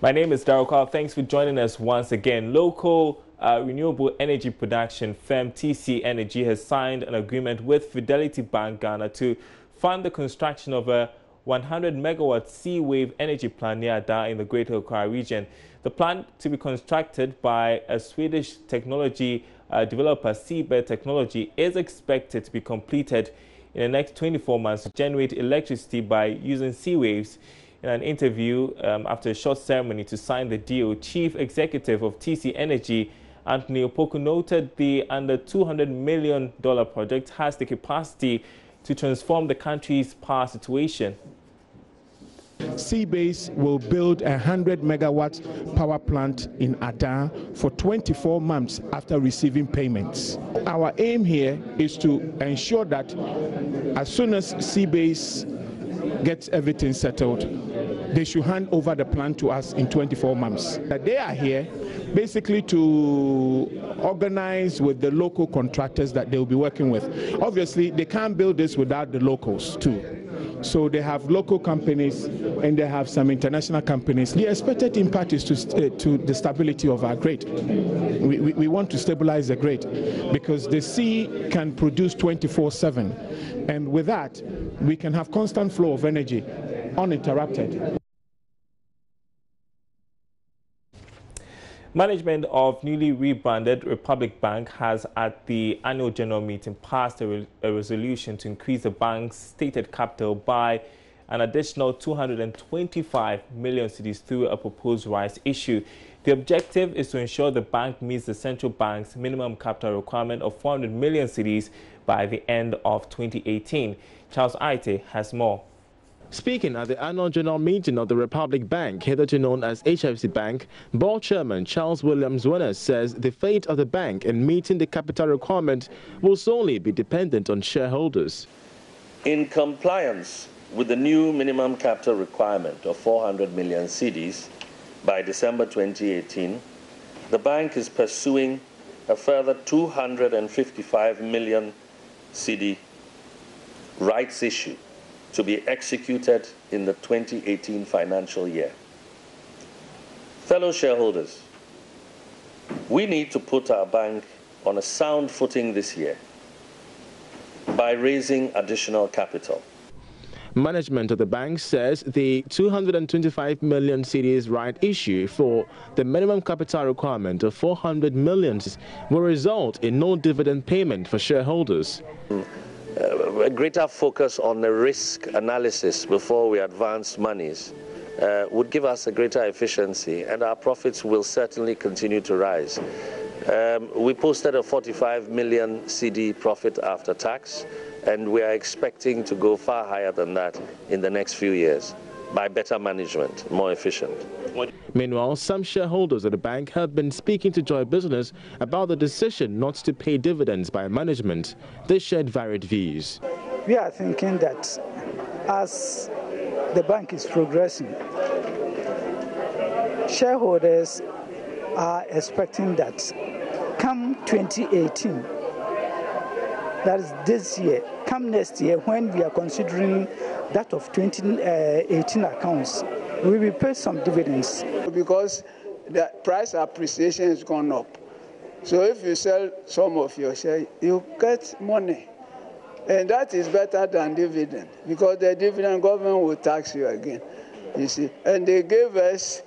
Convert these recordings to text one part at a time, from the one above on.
My name is Darryl Carl. Thanks for joining us once again. Local renewable energy production firm TC Energy has signed an agreement with Fidelity Bank Ghana to fund the construction of a 100-megawatt sea wave energy plant near Ada in the Greater Accra region. The plant, to be constructed by a Swedish technology developer, Seabed Technology, is expected to be completed in the next 24 months to generate electricity by using sea waves. In an interview after a short ceremony to sign the deal, Chief Executive of TC Energy, Anthony Opoku, noted the under $200 million project has the capacity to transform the country's power situation. Seabase will build a 100-megawatt power plant in Ada for 24 months after receiving payments. Our aim here is to ensure that as soon as Seabase gets everything settled, they should hand over the plant to us in 24 months. They are here basically to organize with the local contractors that they will be working with. Obviously, they can't build this without the locals too. So they have local companies and they have some international companies. The expected impact is to the stability of our grid. We want to stabilize the grid because the sea can produce 24/7, and with that we can have constant flow of energy uninterrupted. Management of newly rebranded Republic Bank has at the annual general meeting passed a resolution to increase the bank's stated capital by an additional 225 million cedis through a proposed rights issue. The objective is to ensure the bank meets the central bank's minimum capital requirement of 400 million cedis by the end of 2018. Charles Aite has more. Speaking at the annual general meeting of the Republic Bank, hitherto known as HFC Bank, board chairman Charles Williams-Winners says the fate of the bank in meeting the capital requirement will solely be dependent on shareholders. In compliance with the new minimum capital requirement of 400 million cedis by December 2018, the bank is pursuing a further 255 million cedi rights issue to be executed in the 2018 financial year. Fellow shareholders, we need to put our bank on a sound footing this year by raising additional capital. Management of the bank says the 225 million cedis right issue for the minimum capital requirement of 400 million will result in no dividend payment for shareholders. A greater focus on the risk analysis before we advance monies would give us a greater efficiency, and our profits will certainly continue to rise. We posted a 45 million CD profit after tax, and we are expecting to go far higher than that in the next few years by better management, more efficient. Meanwhile, some shareholders of the bank have been speaking to Joy Business about the decision not to pay dividends by management. They shared varied views. We are thinking that as the bank is progressing, shareholders are expecting that come 2018, that is this year, come next year, when we are considering that of 2018 accounts, we will pay some dividends. Because the price appreciation has gone up. So if you sell some of your shares, you get money. And that is better than dividend, because the dividend government will tax you again, you see. And they gave us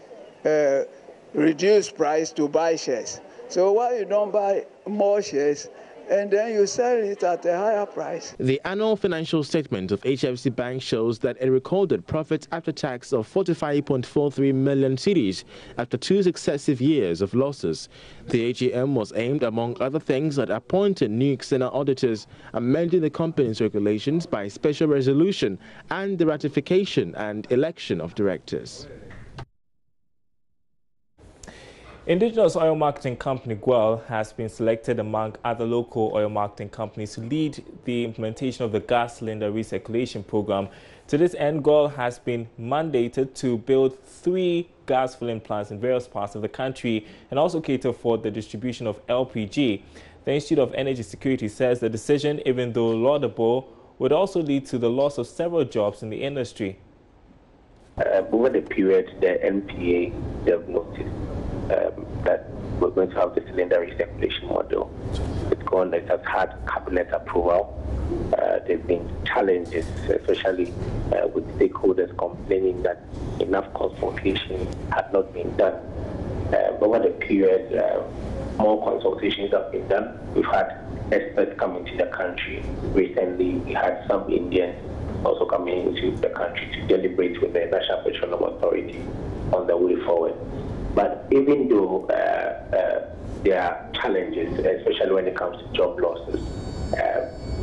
reduced price to buy shares. So why you don't buy more shares and then you sell it at a higher price? The annual financial statement of HFC Bank shows that it recorded profits after tax of 45.43 million cedis after 2 successive years of losses. The AGM was aimed, among other things, at appointing new external auditors, amending the company's regulations by special resolution, and the ratification and election of directors. Indigenous oil marketing company Guel has been selected among other local oil marketing companies to lead the implementation of the gas cylinder recirculation program. To this end, Guel has been mandated to build 3 gas filling plants in various parts of the country and also cater for the distribution of LPG. The Institute of Energy Security says the decision, even though laudable, would also lead to the loss of several jobs in the industry. over the period, the NPA diagnosed that we're going to have the cylinder recirculation model. It's gone, it has had cabinet approval. There have been challenges, especially with stakeholders complaining that enough consultation had not been done. Over the period, more consultations have been done. We've had experts coming to the country. Recently, we had some Indians also coming into the country to deliberate with the National Petroleum Authority on the way forward. But even though there are challenges, especially when it comes to job losses,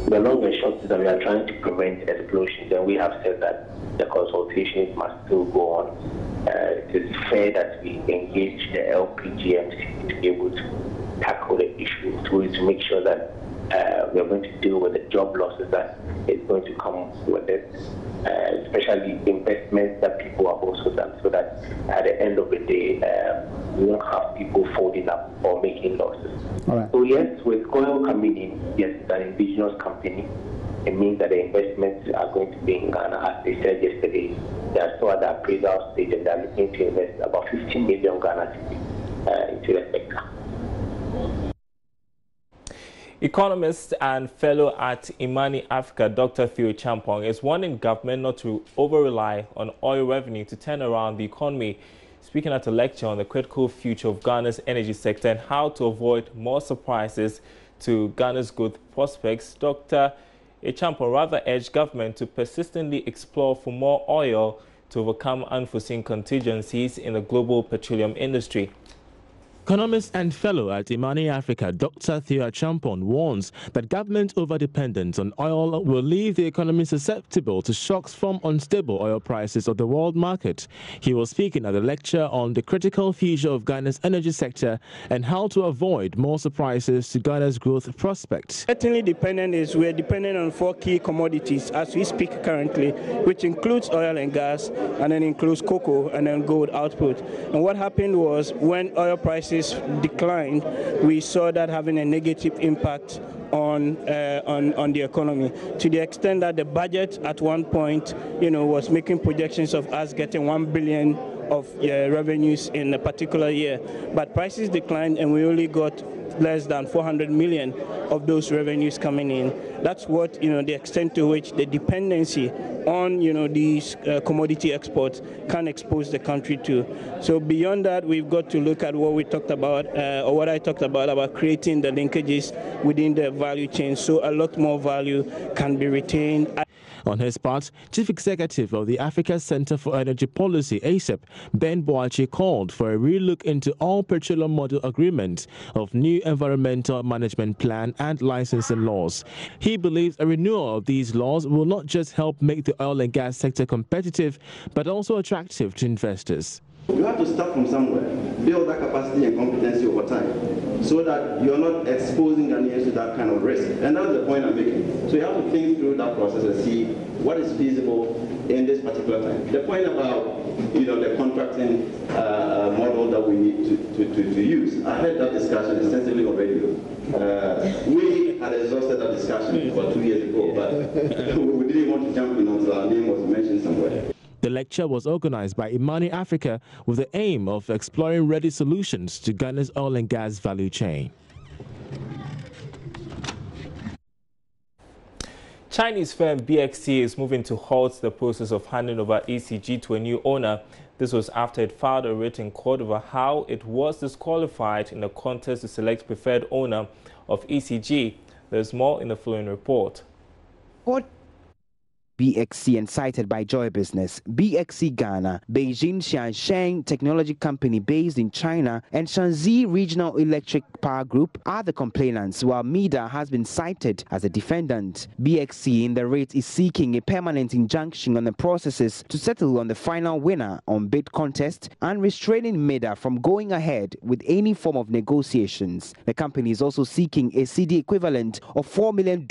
the long and short is that we are trying to prevent explosions, and we have said that the consultations must still go on. It is fair that we engage the LPGMC to be able to tackle the issue, to make sure that we are going to deal with the job losses that is going to come with it, especially investments that people have also done, so that at the end of the day, we won't have people folding up or making losses. All right. So yes, with oil coming in, yes, it's an indigenous company. It means that the investments are going to be in Ghana. As they said yesterday, they are still at the appraisal stage and they are looking to invest about 15 million Ghana into the sector. Economist and fellow at Imani Africa, Dr. Theo Champong, is warning government not to over-rely on oil revenue to turn around the economy. Speaking at a lecture on the critical future of Ghana's energy sector and how to avoid more surprises to Ghana's growth prospects, Dr. Champong rather urged government to persistently explore for more oil to overcome unforeseen contingencies in the global petroleum industry. Economist and fellow at Imani Africa, Dr. Theo Champong, warns that government overdependence on oil will leave the economy susceptible to shocks from unstable oil prices of the world market. He was speaking at a lecture on the critical future of Ghana's energy sector and how to avoid more surprises to Ghana's growth prospects. Certainly we're dependent on 4 key commodities as we speak currently, which includes oil and gas, and then includes cocoa and then gold output. And what happened was when oil prices declined, we saw that having a negative impact on the economy, to the extent that the budget at one point, was making projections of us getting 1 billion of revenues in a particular year. But prices declined and we only got less than 400 million of those revenues coming in. That's what, the extent to which the dependency on, these commodity exports can expose the country to. So beyond that, we've got to look at what we talked about, or what I talked about creating the linkages within the value chain, so a lot more value can be retained. On his part, Chief Executive of the Africa Center for Energy Policy, ACEP, Ben Boachi, called for a relook into all petroleum model agreements of new environmental management plan and licensing laws. He believes a renewal of these laws will not just help make the oil and gas sector competitive, but also attractive to investors. You have to start from somewhere, build that capacity and competency over time, so that you're not exposing Ghanaians to that kind of risk. And that's the point I'm making. So you have to think through that process and see what is feasible in this particular time. The point about the contracting model that we need to use, I had that discussion extensively on radio. We had exhausted that discussion about 2 years ago, but we didn't want to jump in until our name was mentioned somewhere. The lecture was organized by Imani Africa with the aim of exploring ready solutions to Ghana's oil and gas value chain. Chinese firm BXC is moving to halt the process of handing over ECG to a new owner. This was after it filed a written court over how it was disqualified in a contest to select preferred owner of ECG. There's more in the following report. BXC and cited by Joy Business, BXC Ghana, Beijing Xiansheng Technology Company based in China, and Shanxi Regional Electric Power Group are the complainants, while MEDA has been cited as a defendant. BXC in the rate is seeking a permanent injunction on the processes to settle on the final winner on bid contest and restraining MEDA from going ahead with any form of negotiations. The company is also seeking a CD equivalent of $4 million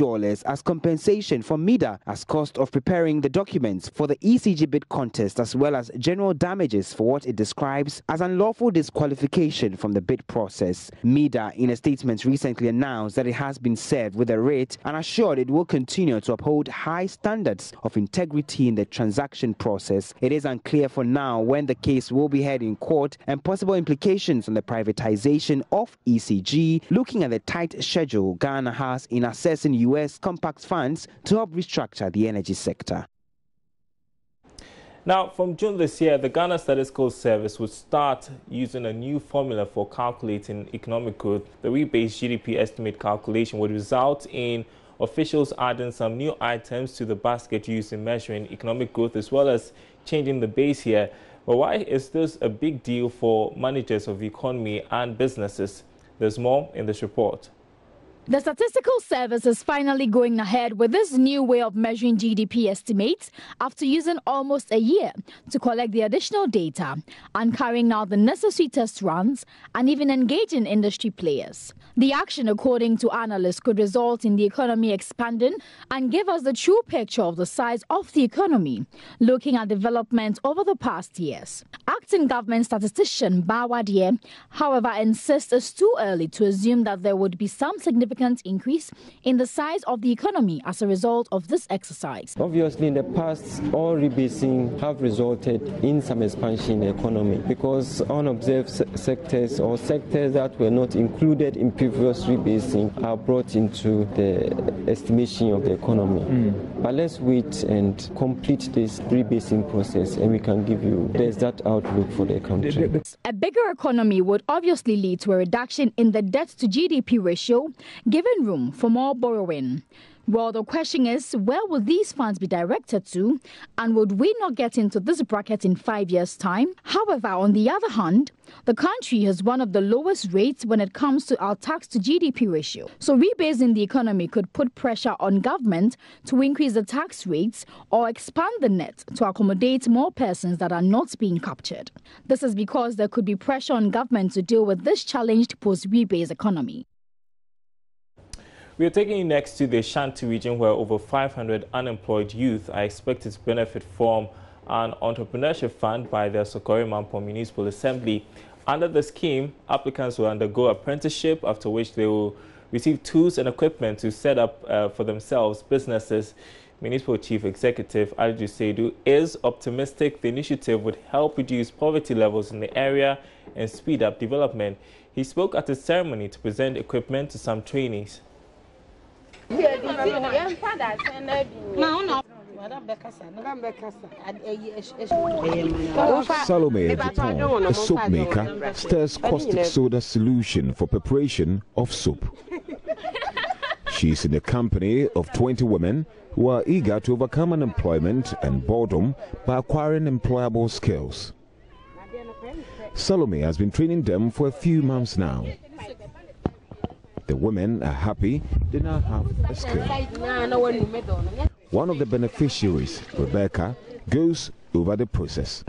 as compensation from MEDA as cost of preparing the documents for the ECG bid contest as well as general damages for what it describes as unlawful disqualification from the bid process. MIDA, in a statement, recently announced that it has been served with a writ and assured it will continue to uphold high standards of integrity in the transaction process. It is unclear for now when the case will be heard in court and possible implications on the privatization of ECG, looking at the tight schedule Ghana has in assessing U.S. compact funds to help restructure the energy sector. Now, from June this year, the Ghana Statistical Service would start using a new formula for calculating economic growth. The rebased GDP estimate calculation would result in officials adding some new items to the basket used in measuring economic growth, as well as changing the base here. But why is this a big deal for managers of the economy and businesses? There's more in this report. The Statistical Service is finally going ahead with this new way of measuring GDP estimates after using almost a year to collect the additional data and carrying out the necessary test runs and even engaging industry players. The action, according to analysts, could result in the economy expanding and give us the true picture of the size of the economy, looking at development over the past years. Acting government statistician Bawadie, however, insists it's too early to assume that there would be some significant increase in the size of the economy as a result of this exercise. Obviously, in the past, all rebasing have resulted in some expansion in the economy because unobserved sectors or sectors that were not included in previous rebasing are brought into the estimation of the economy. But let's wait and complete this rebasing process and we can give you the exact outlook for the country. A bigger economy would obviously lead to a reduction in the debt to GDP ratio, giving room for more borrowing. Well, the question is, where will these funds be directed to, and would we not get into this bracket in 5 years' time? However, on the other hand, the country has one of the lowest rates when it comes to our tax to GDP ratio. So rebasing the economy could put pressure on government to increase the tax rates or expand the net to accommodate more persons that are not being captured. This is because there could be pressure on government to deal with this challenged post-rebase economy. We are taking you next to the Ashanti region, where over 500 unemployed youth are expected to benefit from an entrepreneurship fund by the Sokoré-Mampong Municipal Assembly. Under the scheme, applicants will undergo apprenticeship, after which they will receive tools and equipment to set up for themselves businesses. Municipal Chief Executive Alju Seidu is optimistic the initiative would help reduce poverty levels in the area and speed up development. He spoke at a ceremony to present equipment to some trainees. Salome Dupont, a soap maker, stirs caustic soda solution for preparation of soap. She is in the company of 20 women who are eager to overcome unemployment and boredom by acquiring employable skills. Salome has been training them for a few months now. The women are happy they now have a skill. One of the beneficiaries, Rebecca, goes over the process.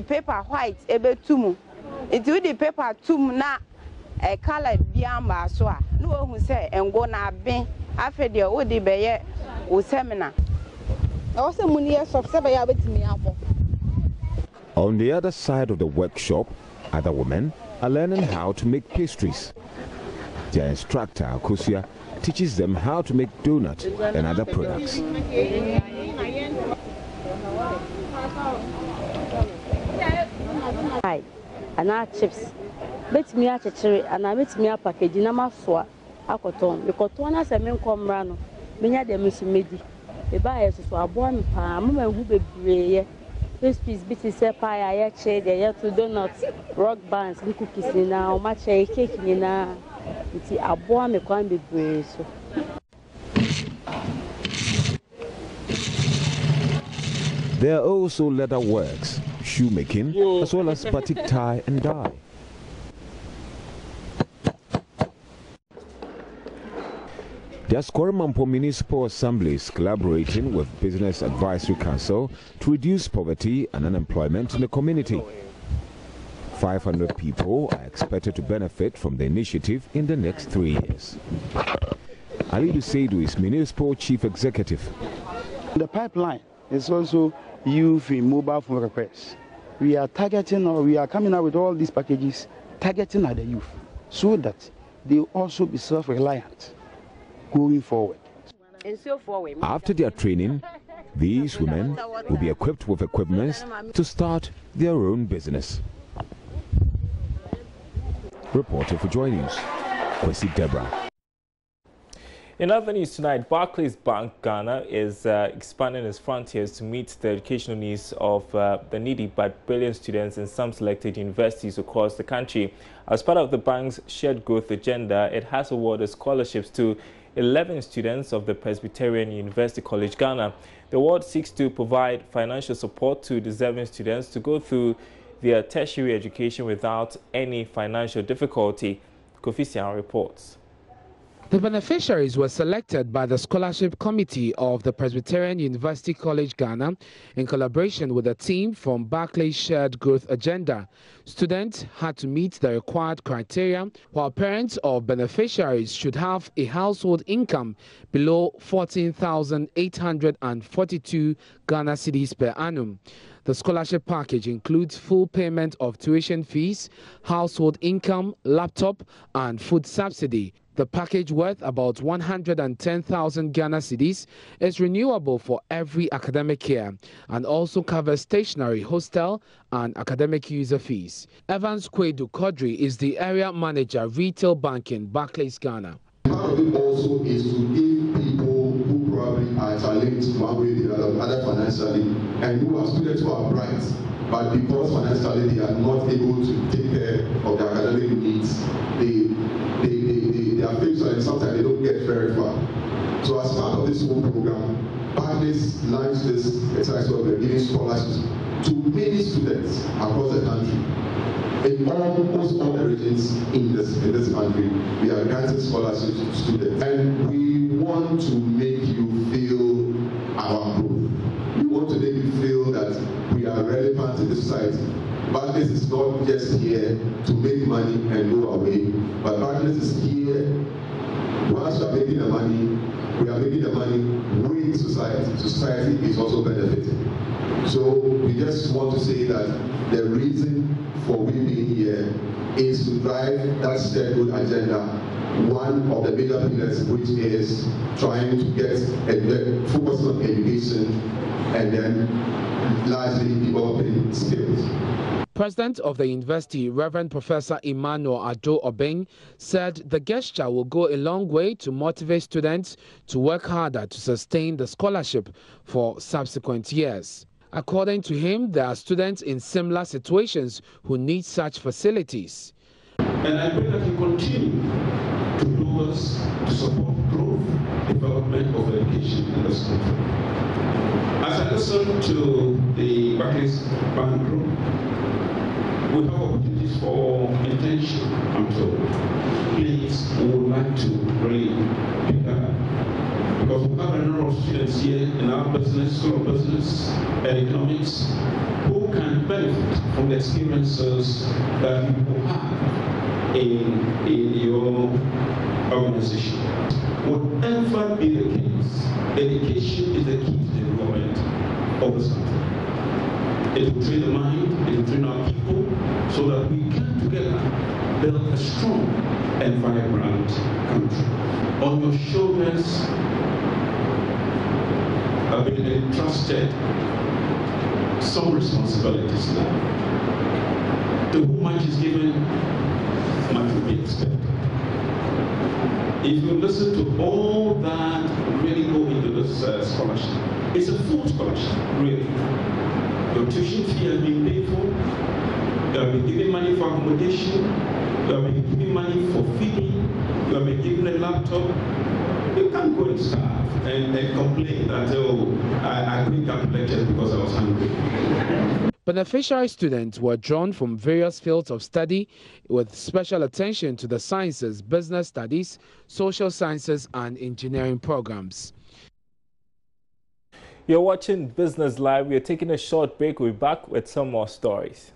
Paper white ebe tumu into the paper tum na a color biamba so no who say and go na bin after the odi beye o seminar. Also munias of sebaya with me. On the other side of the workshop, other women are learning how to make pastries. Their instructor, Akusia, teaches them how to make donuts and other products. Hi, and our chips. Bet me at a cherry and I met me a package in a mafua, a cotton, because one has a men come rano, many of them is midi. The buyers were born palm, who be brave. Pastries, bits of pie, I shade, the to donuts, rock bands, and cookies in now, much a cake in now. It's a born me can't be brave. There are also leather works, shoemaking, as well as batik tie and dye. The Sokoré-Mampong Municipal Assembly is collaborating with Business Advisory Council to reduce poverty and unemployment in the community. 500 people are expected to benefit from the initiative in the next 3 years. Ali Seidu is Municipal Chief Executive. The pipeline is also youth in mobile phone repairs. We are targeting, or we are coming out with all these packages targeting at the youth so that they will also be self-reliant going forward. After their training, these women will be equipped with equipment to start their own business. Reporter for JoyNews, Kwesi Deborah. In other news tonight, Barclays Bank Ghana is expanding its frontiers to meet the educational needs of the needy but brilliant students in some selected universities across the country. As part of the bank's shared growth agenda, it has awarded scholarships to 11 students of the Presbyterian University College Ghana. The award seeks to provide financial support to deserving students to go through their tertiary education without any financial difficulty. Kofi Sian reports. The beneficiaries were selected by the Scholarship Committee of the Presbyterian University College Ghana in collaboration with a team from Barclays Shared Growth Agenda. Students had to meet the required criteria, while parents of beneficiaries should have a household income below 14,842 Ghana cedis per annum. The scholarship package includes full payment of tuition fees, household income, laptop, and food subsidy. The package, worth about 110,000 Ghana cedis, is renewable for every academic year and also covers stationery, hostel, and academic user fees. Evans Kwedu Kodri is the area manager, retail banking, Barclays Ghana. Part of it also is to give people who probably are challenged one way or the other financially, and who are students who are bright, but because financially they are not able to take care of their academic needs, they are faced and sometimes they don't get very far. So as part of this whole program, Barclays launched this exercise where we're giving scholarships to many students across the country. In almost all the regions in this country, we are granting scholarships to students. And we want to make you feel our growth. We want to make you feel that we are relevant in this society. Barclays is not just here to make money and go away, but Barclays is here. Once we are making the money, we are making the money with society. Society is also benefiting. So we just want to say that the reason for we being here is to drive that shared growth agenda. One of the major pillars, which is trying to get a focus on education and then largely developing skills. President of the university, Reverend Professor Emmanuel Ado Obeng, said the gesture will go a long way to motivate students to work harder to sustain the scholarship for subsequent years. According to him, there are students in similar situations who need such facilities. And I pray that you continue to do us to support growth, development of education in this country. As I listen to the Barclays Bank Group, we have opportunities for intention, I'm told. Please, we would like to really pick that up. Because we have a number of students here in our business, school of business and economics, who can benefit from the experiences that people have in your organization. Whatever be the case, education is the key to the development of this country. It will train the mind, it will train our people, so that we can together build a strong and vibrant country. On your shoulders have been entrusted some responsibilities now. To whom much is given, much will be expected. If you listen to all that really go into this scholarship, it's a full scholarship, really. Your tuition fee has been paid for, you have been given money for accommodation, you have been given money for feeding, you have been given a laptop. You can't go and starve and complain that, oh, I couldn't come lectures because I was hungry. Beneficiary students were drawn from various fields of study with special attention to the sciences, business studies, social sciences, and engineering programs. You're watching Business Live. We're taking a short break. We'll be back with some more stories.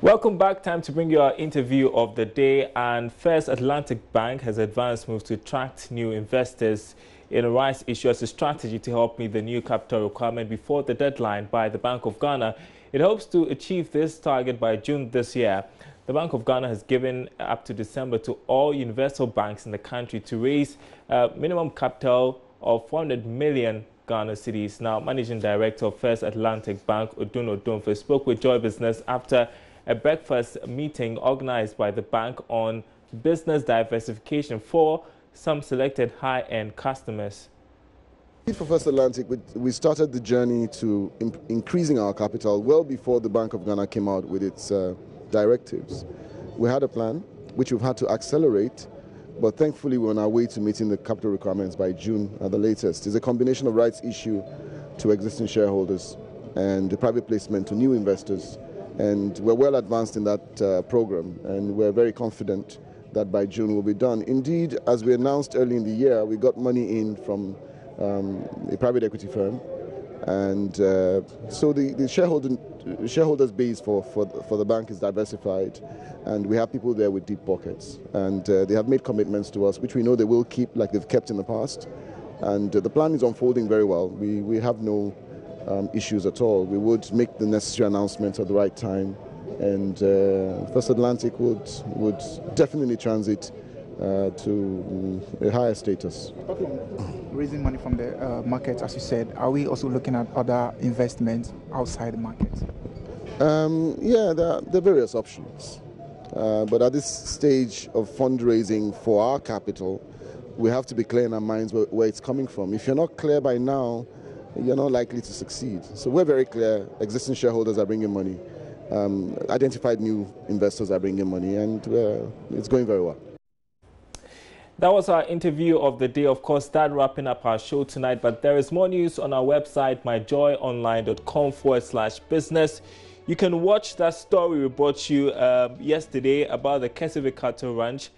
Welcome back. Time to bring you our interview of the day. And First Atlantic Bank has advanced moves to attract new investors in a rights issue as a strategy to help meet the new capital requirement before the deadline by the Bank of Ghana. It hopes to achieve this target by June this year. The Bank of Ghana has given up to December to all universal banks in the country to raise a minimum capital of 400 million Ghana cedis. Now, Managing Director of First Atlantic Bank, Odun Odomfe, spoke with Joy Business after a breakfast meeting organized by the bank on business diversification for some selected high-end customers. For First Atlantic, we started the journey to increasing our capital well before the Bank of Ghana came out with its directives. We had a plan, which we've had to accelerate, but thankfully we're on our way to meeting the capital requirements by June at the latest. It's a combination of rights issue to existing shareholders and the private placement to new investors. And we're well advanced in that program, and we're very confident that by June we'll be done. Indeed, as we announced early in the year, we got money in from a private equity firm, and so the shareholders base for the bank is diversified, and we have people there with deep pockets, and they have made commitments to us, which we know they will keep like they've kept in the past, and the plan is unfolding very well. We have no issues at all. We would make the necessary announcements at the right time, and First Atlantic would definitely transit to a higher status. Raising money from the market, as you said, are we also looking at other investments outside the market? Yeah, there are various options. But at this stage of fundraising for our capital, we have to be clear in our minds where it's coming from. If you're not clear by now, you're not likely to succeed. So we're very clear. Existing shareholders are bringing money. Identified new investors are bringing money, and it's going very well. That was our interview of the day. Of course, that wrapping up our show tonight, but there is more news on our website, myjoyonline.com/business. You can watch that story we brought you yesterday about the Kesevik Cattle Ranch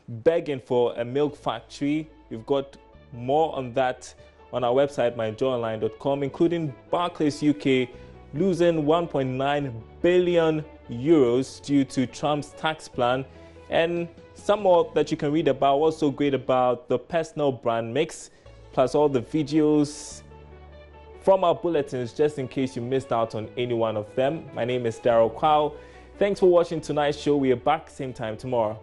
begging for a milk factory. We've got more on that on our website, myjoyonline.com, including Barclays UK losing 1.9 billion euros due to Trump's tax plan, and some more that you can read about. What's so great about the personal brand mix, plus all the videos from our bulletins, just in case you missed out on any one of them. My name is Daryl Kwao. Thanks for watching tonight's show. We are back same time tomorrow.